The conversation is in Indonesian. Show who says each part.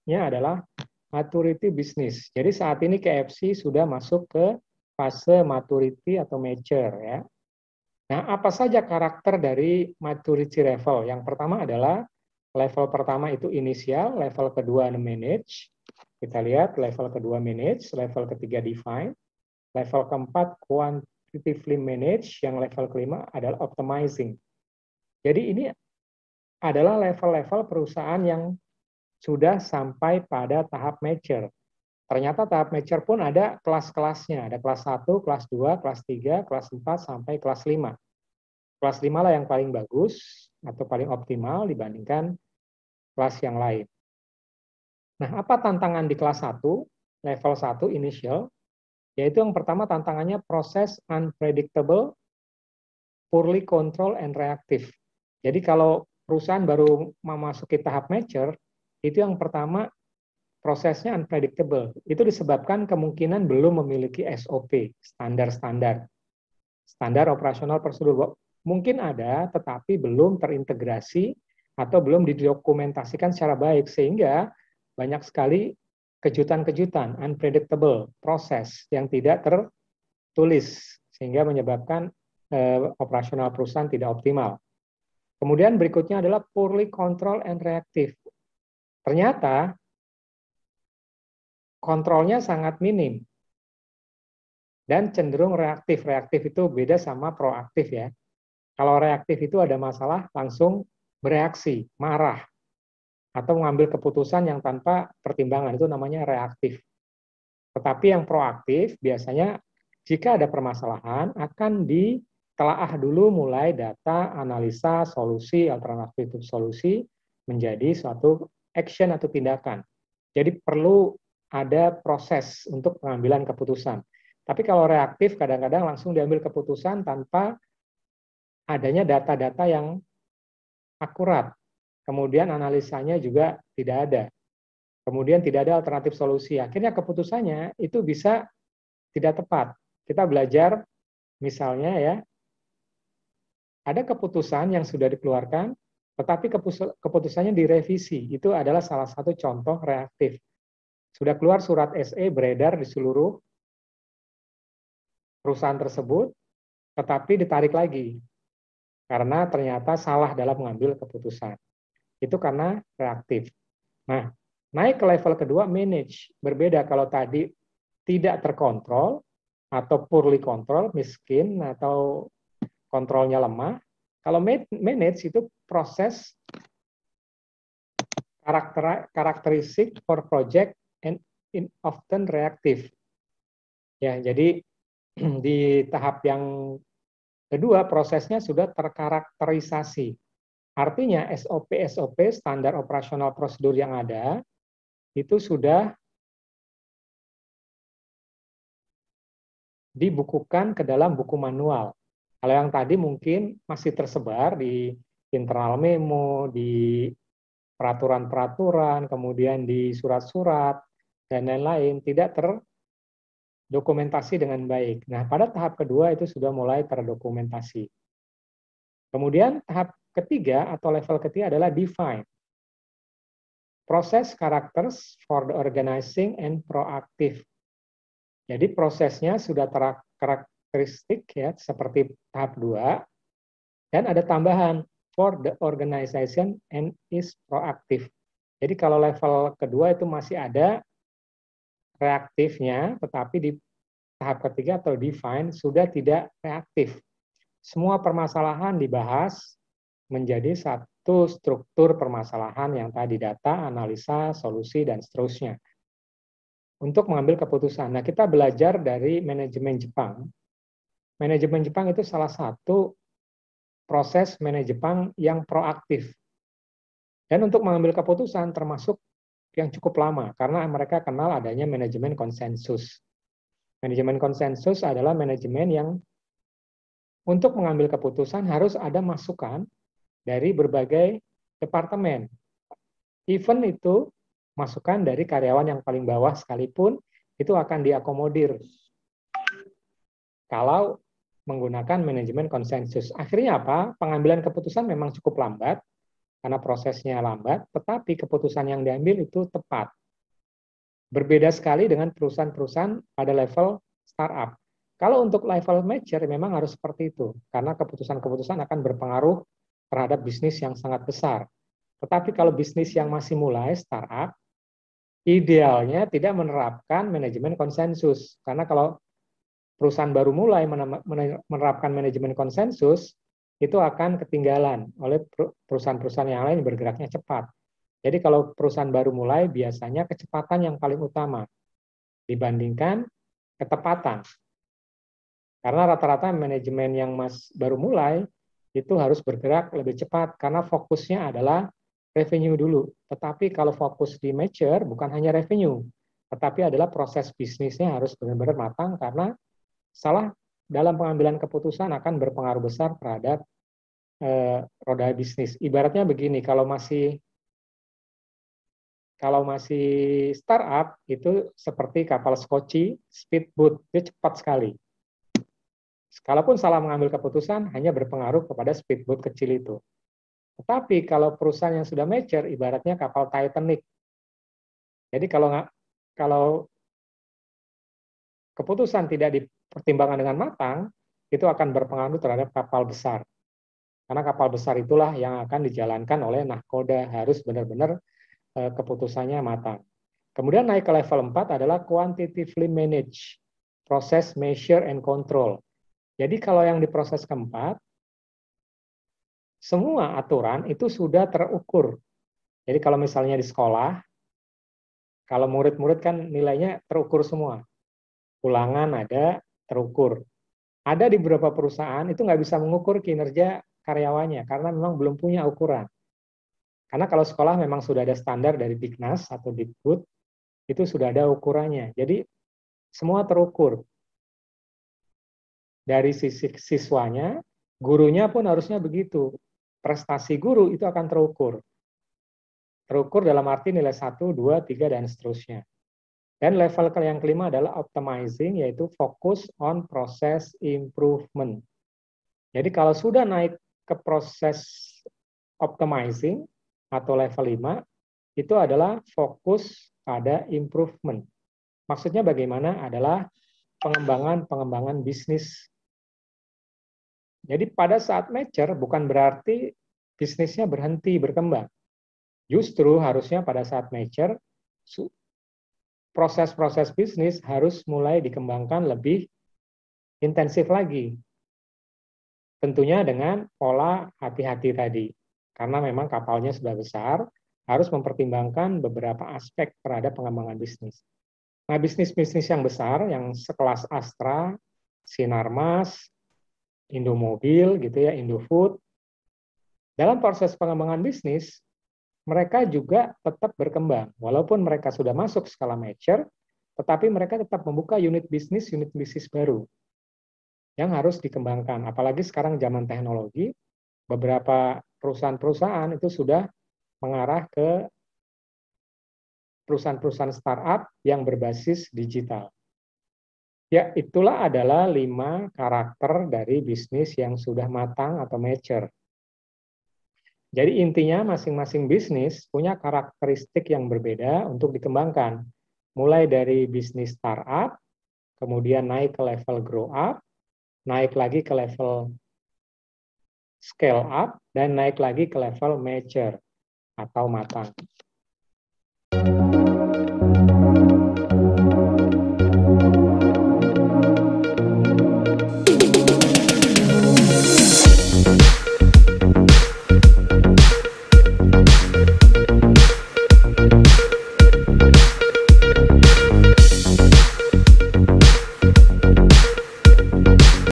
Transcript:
Speaker 1: selanjutnya adalah maturity business. Jadi saat ini KFC sudah masuk ke fase maturity atau mature ya. Nah, apa saja karakter dari maturity level? Yang pertama adalah level pertama itu inisial, level kedua manage. Kita lihat level kedua manage, level ketiga define, level keempat quantitatively manage, yang level kelima adalah optimizing. Jadi ini adalah level-level perusahaan yang sudah sampai pada tahap mature. Ternyata tahap mature pun ada kelas-kelasnya. Ada kelas 1, kelas 2, kelas 3, kelas 4, sampai kelas 5. Kelas 5 lah yang paling bagus atau paling optimal dibandingkan kelas yang lain. Nah, apa tantangan di kelas 1, level 1 initial? Yaitu yang pertama tantangannya proses unpredictable, poorly control, and reactive. Jadi kalau perusahaan baru memasuki tahap mature, itu yang pertama prosesnya unpredictable. Itu disebabkan kemungkinan belum memiliki SOP, standar operasional prosedur. Mungkin ada, tetapi belum terintegrasi atau belum didokumentasikan secara baik, sehingga banyak sekali kejutan-kejutan, unpredictable proses yang tidak tertulis, sehingga menyebabkan operasional perusahaan tidak optimal. Kemudian berikutnya adalah poorly control and reactive. Ternyata kontrolnya sangat minim dan cenderung reaktif. Reaktif itu beda sama proaktif ya. Kalau reaktif itu ada masalah langsung bereaksi, marah, atau mengambil keputusan yang tanpa pertimbangan, itu namanya reaktif. Tetapi yang proaktif biasanya jika ada permasalahan akan ditelaah dulu mulai data, analisa, solusi, alternatif solusi menjadi suatu action atau tindakan. Jadi perlu ada proses untuk pengambilan keputusan. Tapi kalau reaktif kadang-kadang langsung diambil keputusan tanpa adanya data-data yang akurat. Kemudian analisanya juga tidak ada. Kemudian tidak ada alternatif solusi. Akhirnya keputusannya itu bisa tidak tepat. Kita belajar misalnya ya, ada keputusan yang sudah dikeluarkan, tetapi keputusannya direvisi. Itu adalah salah satu contoh reaktif. Sudah keluar surat SE beredar di seluruh perusahaan tersebut, tetapi ditarik lagi karena ternyata salah dalam mengambil keputusan. Itu karena reaktif. Nah, naik ke level kedua, manage. Berbeda kalau tadi tidak terkontrol atau poorly control, miskin atau kontrolnya lemah. Kalau manage itu proses karakteristik for project and often reactive. Ya, jadi di tahap yang kedua prosesnya sudah terkarakterisasi. Artinya SOP standar operasional prosedur yang ada itu sudah dibukukan ke dalam buku manual. Kalau yang tadi mungkin masih tersebar di internal memo, di peraturan-peraturan, kemudian di surat-surat, dan lain-lain, tidak terdokumentasi dengan baik. Nah, pada tahap kedua itu sudah mulai terdokumentasi. Kemudian tahap ketiga atau level ketiga adalah define. Proses characters for the organizing and proactive. Jadi prosesnya sudah karakteristik ya seperti tahap 2 dan ada tambahan for the organization and is proactive. Jadi kalau level kedua itu masih ada reaktifnya, tetapi di tahap ketiga atau define sudah tidak reaktif. Semua permasalahan dibahas menjadi satu struktur permasalahan yang tadi data, analisa, solusi, dan seterusnya. Untuk mengambil keputusan. Nah, kita belajar dari manajemen Jepang. Manajemen Jepang itu salah satu proses manajemen Jepang yang proaktif. Dan untuk mengambil keputusan termasuk yang cukup lama, karena mereka kenal adanya manajemen konsensus. Manajemen konsensus adalah manajemen yang untuk mengambil keputusan harus ada masukan dari berbagai departemen. Even itu masukan dari karyawan yang paling bawah sekalipun itu akan diakomodir kalau menggunakan manajemen konsensus. Akhirnya apa? Pengambilan keputusan memang cukup lambat karena prosesnya lambat, tetapi keputusan yang diambil itu tepat. Berbeda sekali dengan perusahaan-perusahaan pada level startup. Kalau untuk level mature memang harus seperti itu, karena keputusan-keputusan akan berpengaruh terhadap bisnis yang sangat besar. Tetapi kalau bisnis yang masih mulai, startup, idealnya tidak menerapkan manajemen konsensus. Karena kalau perusahaan baru mulai menerapkan manajemen konsensus, itu akan ketinggalan oleh perusahaan-perusahaan yang lain yang bergeraknya cepat. Jadi kalau perusahaan baru mulai, biasanya kecepatan yang paling utama dibandingkan ketepatan. Karena rata-rata manajemen yang baru mulai, itu harus bergerak lebih cepat, karena fokusnya adalah revenue dulu. Tetapi kalau fokus di mature, bukan hanya revenue, tetapi adalah proses bisnisnya harus benar-benar matang, karena salah dalam pengambilan keputusan akan berpengaruh besar terhadap roda bisnis. Ibaratnya begini, kalau masih startup itu seperti kapal skoci, speedboat, dia cepat sekali. Kalaupun salah mengambil keputusan, hanya berpengaruh kepada speedboat kecil itu. Tetapi kalau perusahaan yang sudah mature, ibaratnya kapal Titanic. Jadi kalau keputusan tidak dipertimbangkan dengan matang, itu akan berpengaruh terhadap kapal besar. Karena kapal besar itulah yang akan dijalankan oleh nahkoda, harus benar-benar keputusannya matang. Kemudian naik ke level 4 adalah quantitatively manage, process, measure, and control. Jadi kalau yang di proses keempat, semua aturan itu sudah terukur. Jadi kalau misalnya di sekolah, kalau murid-murid kan nilainya terukur semua. Ulangan ada, terukur. Ada di beberapa perusahaan itu nggak bisa mengukur kinerja karyawannya karena memang belum punya ukuran. Karena kalau sekolah memang sudah ada standar dari Diknas atau Dikbud, itu sudah ada ukurannya. Jadi semua terukur. Dari sisi siswanya, gurunya pun harusnya begitu. Prestasi guru itu akan terukur. Terukur dalam arti nilai 1, 2, 3, dan seterusnya. Dan level yang kelima adalah optimizing, yaitu fokus on process improvement. Jadi kalau sudah naik ke proses optimizing atau level 5, itu adalah fokus pada improvement. Maksudnya bagaimana? Adalah pengembangan bisnis. Jadi pada saat mature bukan berarti bisnisnya berhenti berkembang. Justru harusnya pada saat mature, proses-proses bisnis harus mulai dikembangkan lebih intensif lagi. Tentunya dengan pola hati-hati tadi. Karena memang kapalnya sudah besar, harus mempertimbangkan beberapa aspek terhadap pengembangan bisnis. Nah, bisnis-bisnis yang besar, yang sekelas Astra, Sinarmas, Indomobil, gitu ya, Indofood, dalam proses pengembangan bisnis, mereka juga tetap berkembang. Walaupun mereka sudah masuk skala mature, tetapi mereka tetap membuka unit bisnis baru yang harus dikembangkan. Apalagi sekarang zaman teknologi, beberapa perusahaan-perusahaan itu sudah mengarah ke perusahaan-perusahaan startup yang berbasis digital. Ya, itulah adalah 5 karakter dari bisnis yang sudah matang atau mature. Jadi intinya masing-masing bisnis punya karakteristik yang berbeda untuk dikembangkan. Mulai dari bisnis startup, kemudian naik ke level grow up, naik lagi ke level scale up, dan naik lagi ke level mature atau matang.